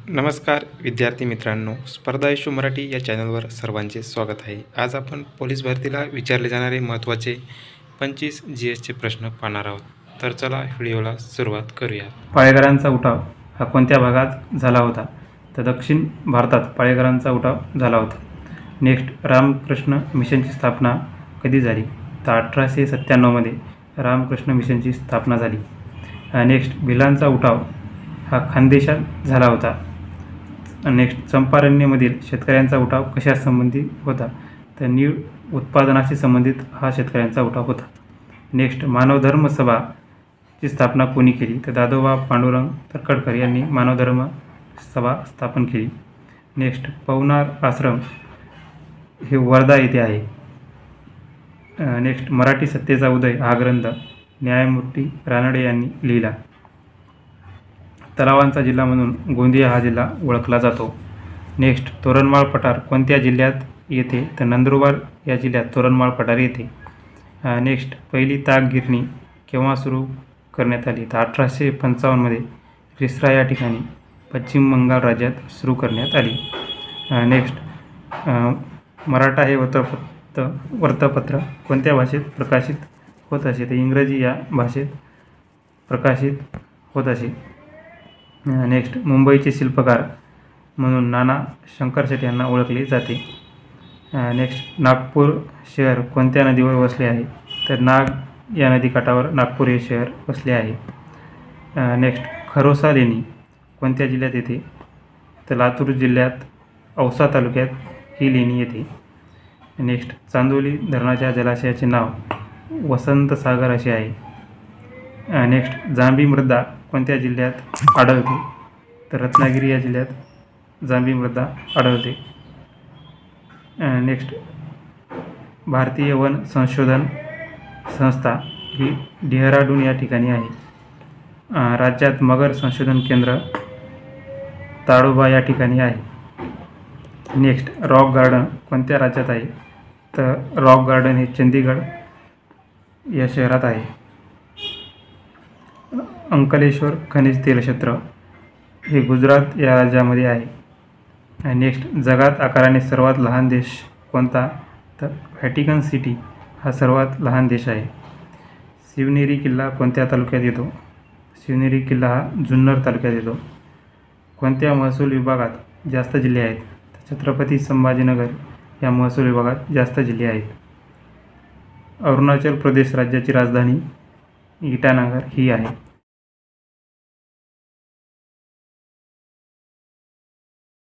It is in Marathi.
नमस्कार विद्यार्थी मित्रांनो, स्पर्धा इशू मराठी या चॅनलवर सर्वांचे स्वागत आहे। आज आपण पोलीस भरतीला विचारले जाणारे महत्त्वाचे 25 GSचे प्रश्न पाहणार आहोत। तर चला व्हिडिओला सुरुवात करूया। पाळेकरांचा उठाव हा कोणत्या भागात झाला होता? तर दक्षिण भारतात पाळेकरांचा उठाव झाला होता। नेक्स्ट, रामकृष्ण मिशनची स्थापना कधी झाली? तर 1897 मध्ये रामकृष्ण मिशनची स्थापना झाली। नेक्स्ट, भिलांचा उठाव हा खानदेशात झाला होता। नेक्स्ट, चंपारण्यमधील शेतकऱ्यांचा उठाव कशा संबंधित होता? तर नीळ उत्पादनाशी संबंधित हा शेतकऱ्यांचा उठाव होता। नेक्स्ट, मानवधर्म सभा ची स्थापना कोणी केली? तर दादोबा पांडुरंग तर्खडकर यांनी मानवधर्म सभा स्थापन केली। नेक्स्ट, पवनार आश्रम हे वर्धा येथे आहे। नेक्स्ट, मराठी सत्तेचा उदय हा ग्रंथ न्यायमूर्ती रानडे यांनी लिहिला। तलावांचा जिल्हा म्हणून गोंदिया हा जिल्हा ओळखला जातो। नेक्स्ट, तोरणमाळ पठार कोणत्या जिल्ह्यात येते? तर नंदुरबार या जिल्ह्यात तोरणमाळ पठार येते। नेक्स्ट, पहिली ताग गिरणी केव्हा सुरू करण्यात आली? तर 1855 मध्ये रिसरा या ठिकाणी पश्चिम बंगाल राज्यात सुरू करण्यात आली। नेक्स्ट, मराठा हे वृत्तपत्र कोणत्या भाषेत प्रकाशित होत असे? तर इंग्रजी या भाषेत प्रकाशित होत असे। नेक्स्ट, मुंबईचे शिल्पकार म्हणून नाना शंकरशेठ यांना ओळखले जाते। नेक्स्ट, नागपूर शहर कोणत्या नदीवर वसले आहे? तर नाग या नदीकाठावर नागपूर हे शहर वसले आहे। नेक्स्ट, खरोसा लेणी कोणत्या जिल्ह्यात येते? तर लातूर जिल्ह्यात औसा तालुक्यात ही लेणी येते। नेक्स्ट, चांदोली धरणाच्या जलाशयाचे नाव वसंत सागर असे आहे। नेक्स्ट, जांभी मृदा कोणत्या जिल्ह्यात आढळते? तर रत्नागिरी या जिल्ह्यात जांभी मृदा आढळते। नेक्स्ट, भारतीय वन संशोधन संस्था ही डेहराडून या ठिकाणी आहे। राज्यात मगर संशोधन केंद्र ताडोबा या ठिकाणी आहे। नेक्स्ट, रॉक गार्डन कोणत्या राज्यात आहे? तर रॉक गार्डन हे चंदीगड या शहरात आहे। अंकलेश्वर खनिज तेल क्षेत्र हे गुजरात या राज्यामध्ये आहे। नेक्स्ट, जगात आकाराने सर्वात लहान देश कोणता? तर व्हॅटिकन सिटी हा सर्वात लहान देश आहे। शिवनेरी किल्ला कोणत्या तालुक्यात येतो? शिवनेरी किल्ला हा जुन्नर तालुक्यात येतो। कोणत्या महसूल विभागात जास्त जिल्हे आहेत? तर छत्रपती संभाजीनगर या महसूल विभागात जास्त जिल्हे आहेत। अरुणाचल प्रदेश राज्याची राजधानी इटानगर ही आहे।